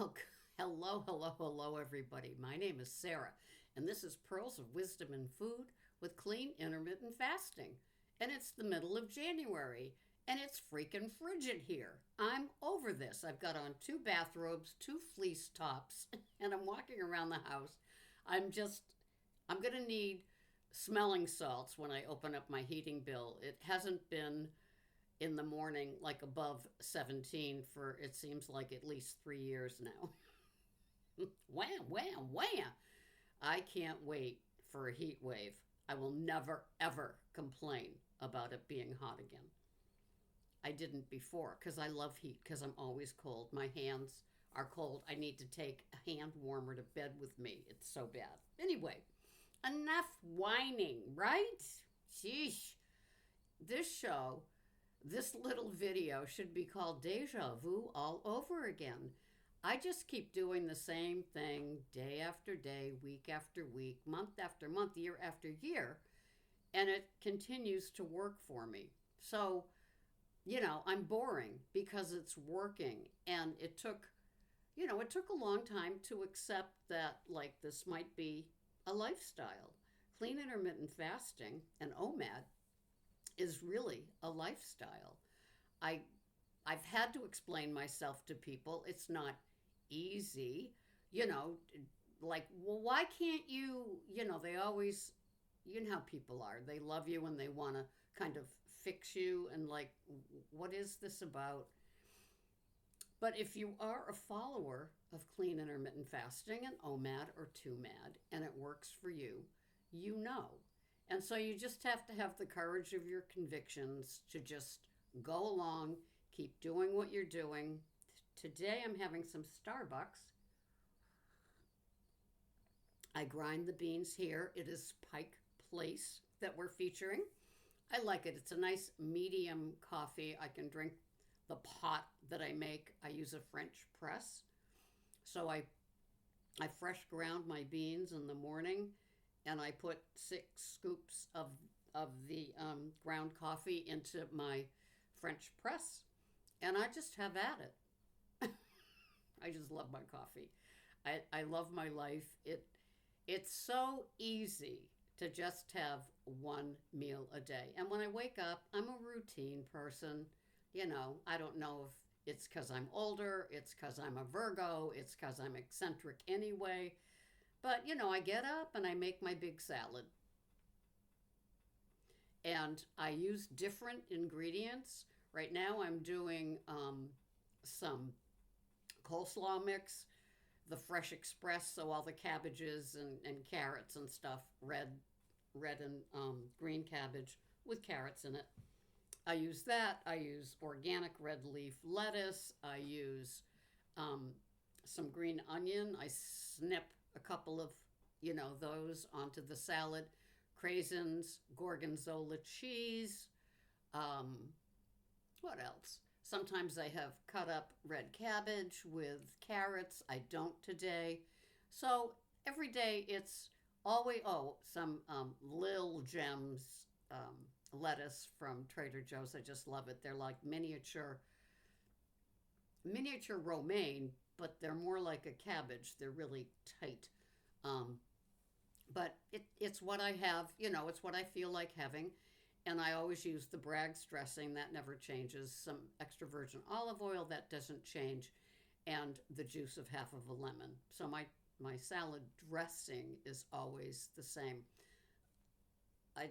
Oh, hello, everybody. My name is Sarah, and this is Pearls of Wisdom in Food with Clean Intermittent Fasting. And it's the middle of January, and it's freaking frigid here. I'm over this. I've got on two bathrobes, two fleece tops, and I'm walking around the house. I'm just, I'm going to need smelling salts when I open up my heating bill. It hasn't been in the morning like above 17 for it seems like at least 3 years now. Wham, wham, wham. I can't wait for a heat wave. I will never, ever complain about it being hot again. I didn't before because I love heat because I'm always cold. My hands are cold. I need to take a hand warmer to bed with me. It's so bad. Anyway, enough whining, right? Sheesh. This show This little video should be called Deja Vu all over again. I just keep doing the same thing day after day, week after week, month after month, year after year, and it continues to work for me. So, I'm boring because it's working. And it took a long time to accept that, like, this might be a lifestyle. Clean intermittent fasting, and OMAD, is really a lifestyle. I I've had to explain myself to people. It's not easy, you know, like, well, why can't they always, how people are. They love you and they want to kind of fix you and, like, what is this about? But if you are a follower of clean intermittent fasting and OMAD or 2MAD and it works for you, you know. And so you just have to have the courage of your convictions to just go along, keep doing what you're doing. Today I'm having some Starbucks. I grind the beans here. It is Pike Place that we're featuring. I like it. It's a nice medium coffee. I can drink the pot that I make. I use a French press. So I fresh ground my beans in the morning and I put 6 scoops of the ground coffee into my French press, and I just have at it. I just love my coffee. I love my life. It's so easy to just have one meal a day. And when I wake up, I'm a routine person. I don't know if it's because I'm older, it's because I'm a Virgo, it's because I'm eccentric anyway. But, I get up and I make my big salad. And I use different ingredients. Right now I'm doing some coleslaw mix, the Fresh Express, so all the cabbages and carrots and stuff, red and green cabbage with carrots in it. I use that. I use organic red leaf lettuce. I use some green onion. I snip a couple of, those onto the salad. Craisins, gorgonzola cheese. What else? Sometimes I have cut up red cabbage with carrots. I don't today. So every day it's always, some Lil Gems lettuce from Trader Joe's. I just love it. They're like miniature romaine, but they're more like a cabbage. They're really tight. Um, but it's what I have, it's what I feel like having. And I always use the Bragg's dressing, that never changes, some extra virgin olive oil, that doesn't change, and the juice of half of a lemon. So my salad dressing is always the same. I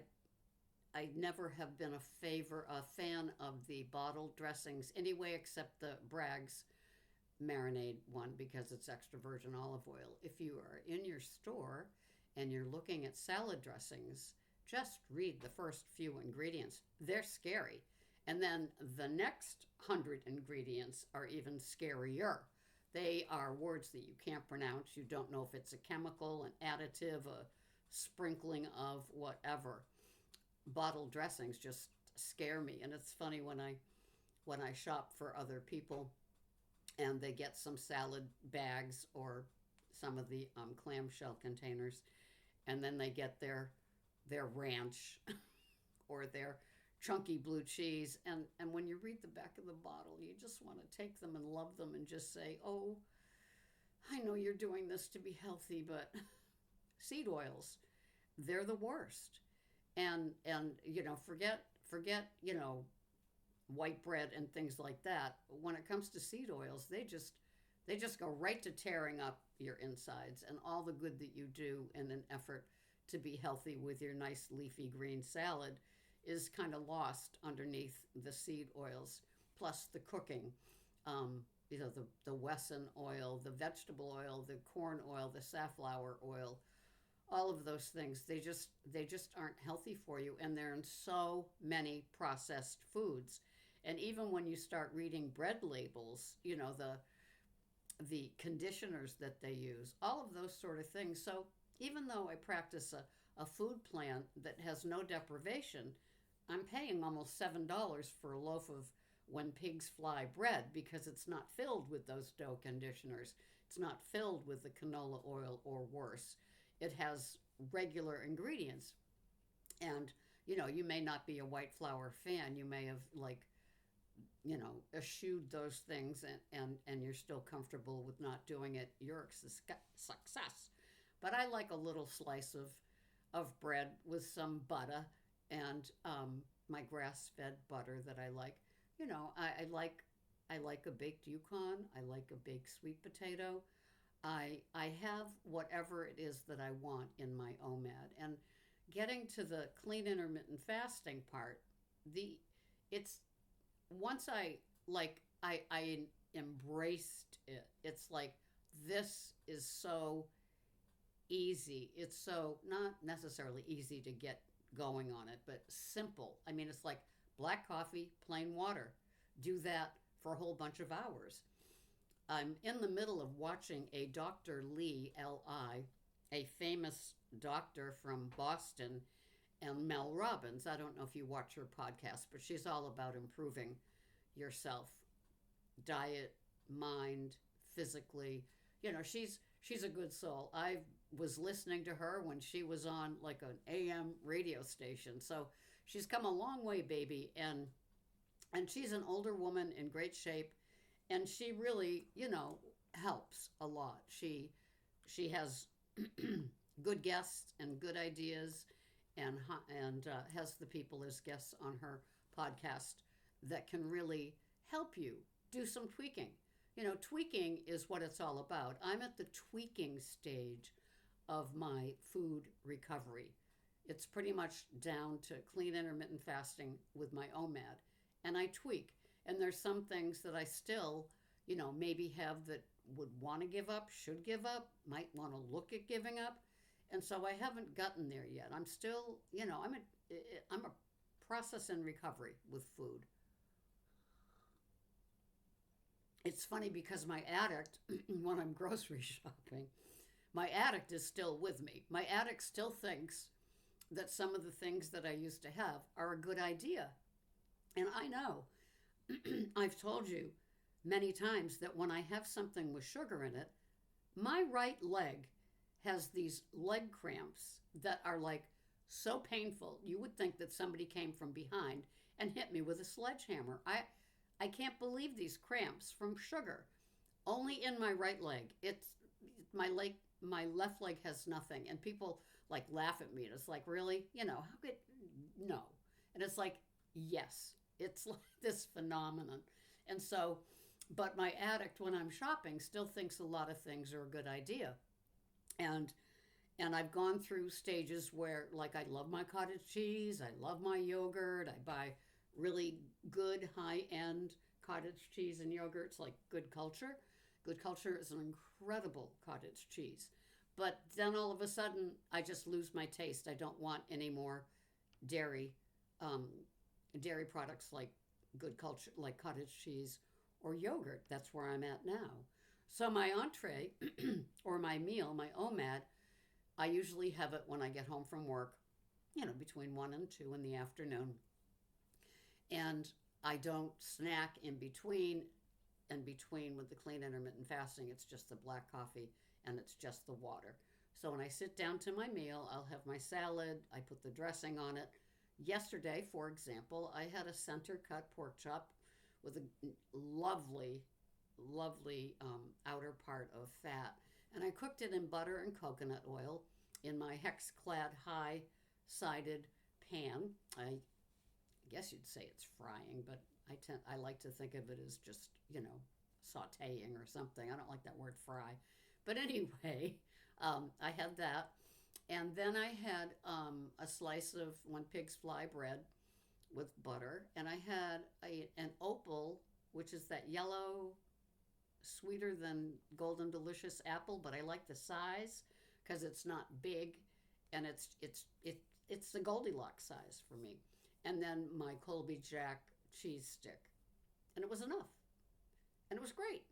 I never have been a fan of the bottled dressings anyway, except the Bragg's marinade one because it's extra virgin olive oil. If you are in your store and you're looking at salad dressings, just read the first few ingredients. They're scary. And then the next 100 ingredients are even scarier. They are words that you can't pronounce. You don't know if it's a chemical, an additive, a sprinkling of whatever. Bottled dressings just scare me. And it's funny when I shop for other people and they get some salad bags or some of the clamshell containers, and then they get their ranch or their chunky blue cheese, and when you read the back of the bottle, you just want to take them and love them and just say, oh, I know you're doing this to be healthy, but seed oils, they're the worst. And forget, white bread and things like that. When it comes to seed oils, they just go right to tearing up your insides and all the good that you do in an effort to be healthy with your nice leafy green salad is kind of lost underneath the seed oils, plus the cooking. Um, the Wesson oil, the vegetable oil, the corn oil, the safflower oil, all of those things, they just aren't healthy for you, and they're in so many processed foods. And even when you start reading bread labels, the conditioners that they use, all of those sort of things. So even though I practice a food plan that has no deprivation, I'm paying almost $7 for a loaf of when pigs fly bread because it's not filled with those dough conditioners. It's not filled with the canola oil or worse. It has regular ingredients. And, you may not be a white flour fan. You may have, like, eschewed those things, and you're still comfortable with not doing it. You're a success. But I like a little slice of bread with some butter and my grass fed butter that I like. I like a baked Yukon. I like a baked sweet potato. I have whatever it is that I want in my OMAD. And getting to the clean intermittent fasting part, the it's once I embraced it. It's like this is so easy. It's so not necessarily easy to get going on it, but simple. I mean, it's like black coffee, plain water. Do that for a whole bunch of hours. I'm in the middle of watching a Dr. Lee, L.I., a famous doctor from Boston, and Mel Robbins. I don't know if you watch her podcast, but she's all about improving yourself, diet, mind, physically. She's a good soul. I was listening to her when she was on like an AM radio station. So she's come a long way, baby, and she's an older woman in great shape, and she really, helps a lot. She has good guests and good ideas, and has the people as guests on her podcast that can really help you do some tweaking. Tweaking is what it's all about. I'm at the tweaking stage of my food recovery. It's pretty much down to clean intermittent fasting with my OMAD, and I tweak. And there's some things that I still, maybe have that would want to give up, should give up, might want to look at giving up. And so I haven't gotten there yet. I'm still, I'm a process in recovery with food. It's funny because my addict, when I'm grocery shopping, my addict is still with me. My addict still thinks that some of the things that I used to have are a good idea. And I know, I've told you many times that when I have something with sugar in it, my right leg has these leg cramps that are like so painful. You would think that somebody came from behind and hit me with a sledgehammer. I can't believe these cramps from sugar. Only in my right leg. It's my left leg has nothing, and people like laugh at me. And it's like, really, how could no? And it's like, yes, it's like this phenomenon. And so, but my addict, when I'm shopping, still thinks a lot of things are a good idea. And I've gone through stages where, like, I love my cottage cheese, I love my yogurt, I buy really good high-end cottage cheese and yogurts like Good Culture. Good Culture is an incredible cottage cheese. But then all of a sudden, I just lose my taste. I don't want any more dairy, um, dairy products like Good Culture, like cottage cheese or yogurt. That's where I'm at now. So my entree or my meal, my OMAD, I usually have it when I get home from work, between 1 and 2 in the afternoon. And I don't snack in between. And between with the clean intermittent fasting, it's just the black coffee and it's just the water. So when I sit down to my meal, I'll have my salad. I put the dressing on it. Yesterday, for example, I had a center cut pork chop with a lovely lovely outer part of fat. And I cooked it in butter and coconut oil in my hex clad high sided pan. I guess you'd say it's frying, but I like to think of it as just, sautéing or something. I don't like that word fry. But anyway, I had that. And then I had a slice of When Pigs Fly bread with butter. And I had an opal, which is that yellow, sweeter than Golden Delicious apple, but I like the size because it's not big, and it's the Goldilocks size for me. And then my Colby Jack cheese stick, and it was enough, and it was great,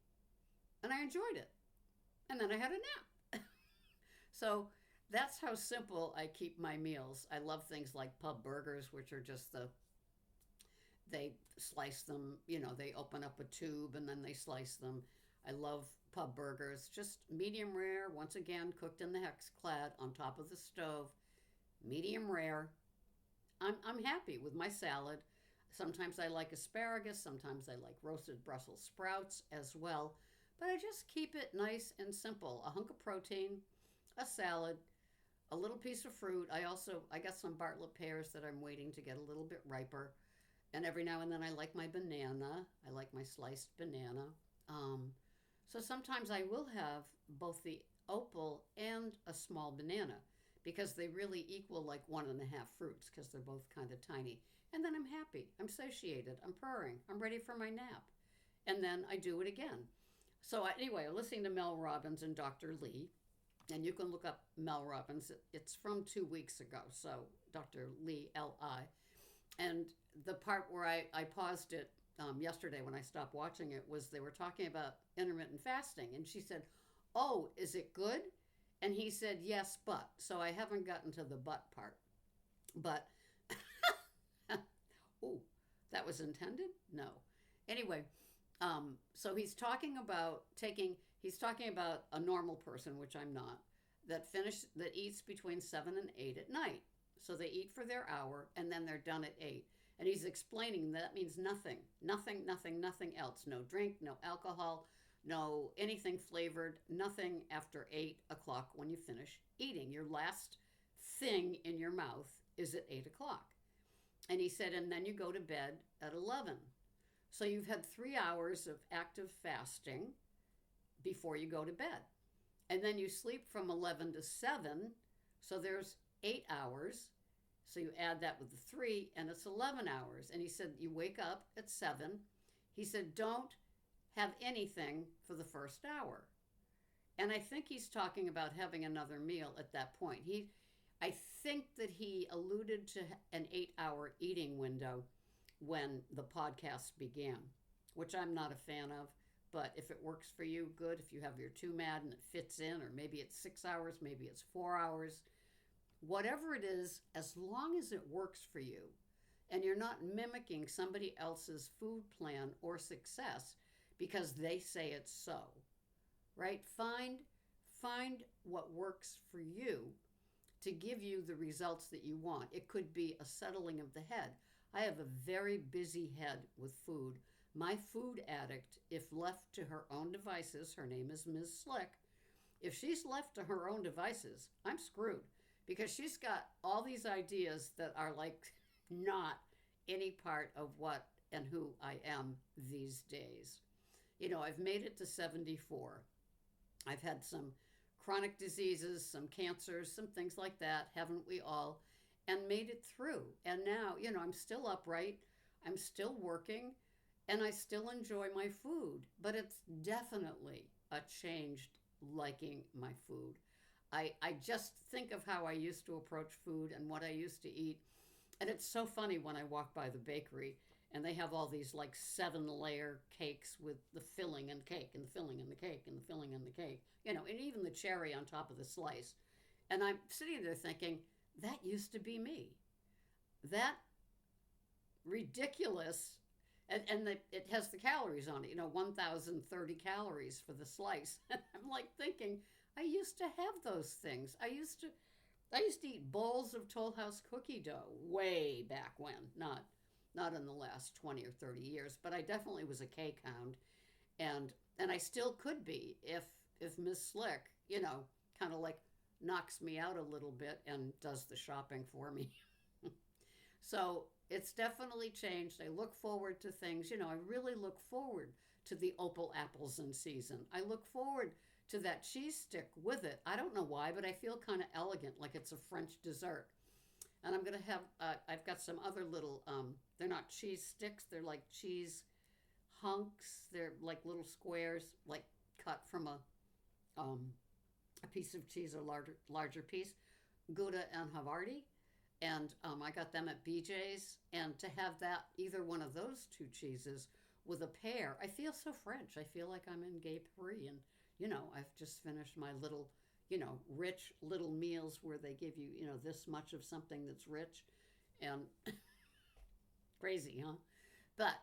and I enjoyed it. And then I had a nap. So that's how simple I keep my meals. I love things like pub burgers, which are just they slice them, they open up a tube and then they slice them. I love pub burgers, just medium rare, once again, cooked in the hex clad on top of the stove, medium rare. I'm happy with my salad. Sometimes I like asparagus, sometimes I like roasted Brussels sprouts as well, but I just keep it nice and simple. A hunk of protein, a salad, a little piece of fruit. I got some Bartlett pears that I'm waiting to get a little bit riper. And every now and then I like my banana. I like my sliced banana. So sometimes I will have both the opal and a small banana because they really equal like 1.5 fruits because they're both kind of tiny. And then I'm happy. I'm satiated. I'm purring. I'm ready for my nap. And then I do it again. So anyway, I'm listening to Mel Robbins and Dr. Lee. And you can look up Mel Robbins. It's from 2 weeks ago. So Dr. Lee, L.I. And the part where I paused it yesterday when I stopped watching it was they were talking about intermittent fasting. And she said, "Oh, is it good?" And he said, "Yes, but." So I haven't gotten to the but part. But, oh, that was intended? No. Anyway, so he's talking about a normal person, which I'm not, that eats between 7 and 8 at night. So they eat for their hour and then they're done at 8. And he's explaining that means nothing else. No drink, no alcohol, no anything flavored, nothing after 8 o'clock when you finish eating. Your last thing in your mouth is at 8 o'clock. And he said, and then you go to bed at 11. So you've had 3 hours of active fasting before you go to bed. And then you sleep from 11 to 7. So there's 8 hours. So you add that with the 3 and it's 11 hours. And he said, you wake up at 7. He said, don't have anything for the first hour. And I think he's talking about having another meal at that point. I think that he alluded to an 8-hour eating window when the podcast began, which I'm not a fan of. But if it works for you, good. If you have your 2MAD and it fits in, or maybe it's 6 hours, maybe it's 4 hours, whatever it is, as long as it works for you and you're not mimicking somebody else's food plan or success because they say it's so, right? Find what works for you to give you the results that you want. It could be a settling of the head. I have a very busy head with food. My food addict, if left to her own devices, her name is Ms. Slick, if she's left to her own devices, I'm screwed because she's got all these ideas that are like not any part of what and who I am these days. I've made it to 74. I've had some chronic diseases, some cancers, some things like that, haven't we all? And made it through. And now, I'm still upright, I'm still working, and I still enjoy my food. But it's definitely a changed liking my food. I just think of how I used to approach food and what I used to eat. And it's so funny when I walk by the bakery and they have all these like 7-layer cakes with the filling and cake and the filling and the cake and the filling and the cake, and even the cherry on top of the slice. And I'm sitting there thinking, that used to be me. That ridiculous, it has the calories on it, 1,030 calories for the slice. And I'm like thinking, I used to have those things. I used to eat bowls of Toll House cookie dough way back when, not in the last 20 or 30 years, but I definitely was a cake hound. And And I still could be if Miss Slick, kind of like knocks me out a little bit and does the shopping for me. So it's definitely changed. I look forward to things. I really look forward to the opal apples in season. I look forward to that cheese stick with it. I don't know why, but I feel kind of elegant, like it's a French dessert. And I'm going to have, I've got some other little, they're not cheese sticks, they're like cheese hunks. They're like little squares, like cut from um, a piece of cheese, a larger piece. Gouda and Havarti, and I got them at BJ's. And to have that, either one of those two cheeses with a pear, I feel so French. I feel like I'm in Gay Paris, and I've just finished my little, rich little meals where they give you, this much of something that's rich, and crazy, huh? But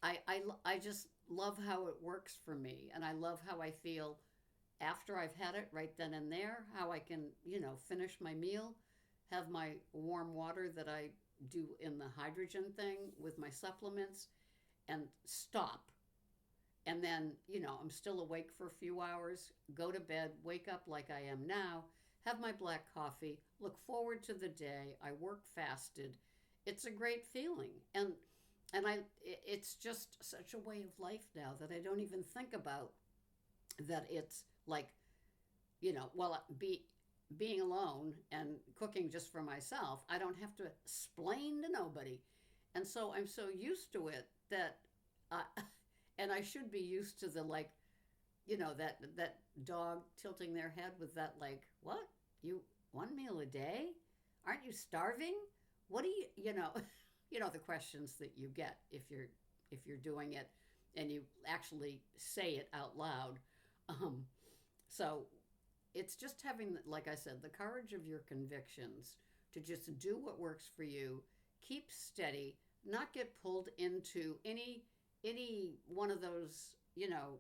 I just love how it works for me, and I love how I feel after I've had it right then and there, how I can, finish my meal, have my warm water that I do in the hydrogen thing with my supplements, and stop. And then, I'm still awake for a few hours, go to bed, wake up like I am now, have my black coffee, look forward to the day. I work fasted. It's a great feeling. And it's just such a way of life now that I don't even think about that it's like, well, being alone and cooking just for myself, I don't have to explain to nobody. And so I'm so used to it that, uh, and I should be used to the like, that dog tilting their head with that like, what? You one meal a day? Aren't you starving? What do the questions that you get if you're doing it and you actually say it out loud. Um, so it's just having, like I said, the courage of your convictions to just do what works for you, keep steady, not get pulled into any one of those,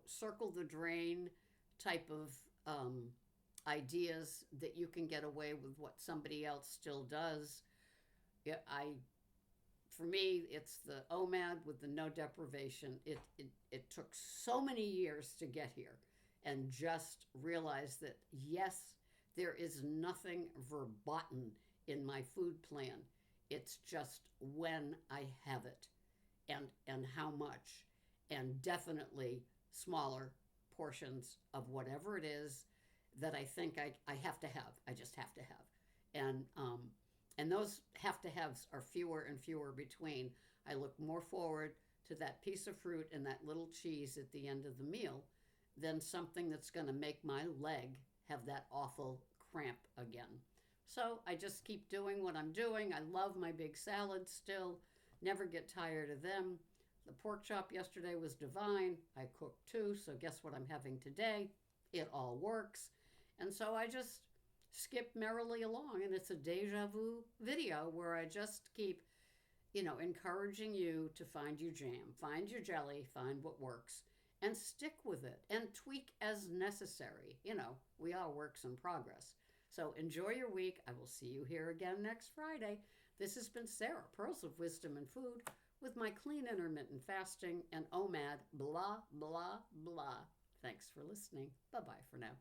circle the drain type of ideas that you can get away with what somebody else still does. Yeah, for me, it's the OMAD with the no deprivation. It took so many years to get here, and just realize that yes, there is nothing verboten in my food plan. It's just when I have it, and how much, and definitely smaller portions of whatever it is that I think I have to have. I just have to have. And those have to haves are fewer and fewer between. I look more forward to that piece of fruit and that little cheese at the end of the meal than something that's going to make my leg have that awful cramp again. So I just keep doing what I'm doing. I love my big salads still, never get tired of them. The pork chop yesterday was divine. I cooked too, so guess what I'm having today? It all works. And so I just skip merrily along, and it's a deja vu video where I just keep, encouraging you to find your jam, find your jelly, find what works, and stick with it and tweak as necessary. We are works in progress. So enjoy your week. I will see you here again next Friday. This has been Sarah, Pearls of Wisdom and Food, with my clean intermittent fasting and OMAD, blah, blah, blah. Thanks for listening. Bye-bye for now.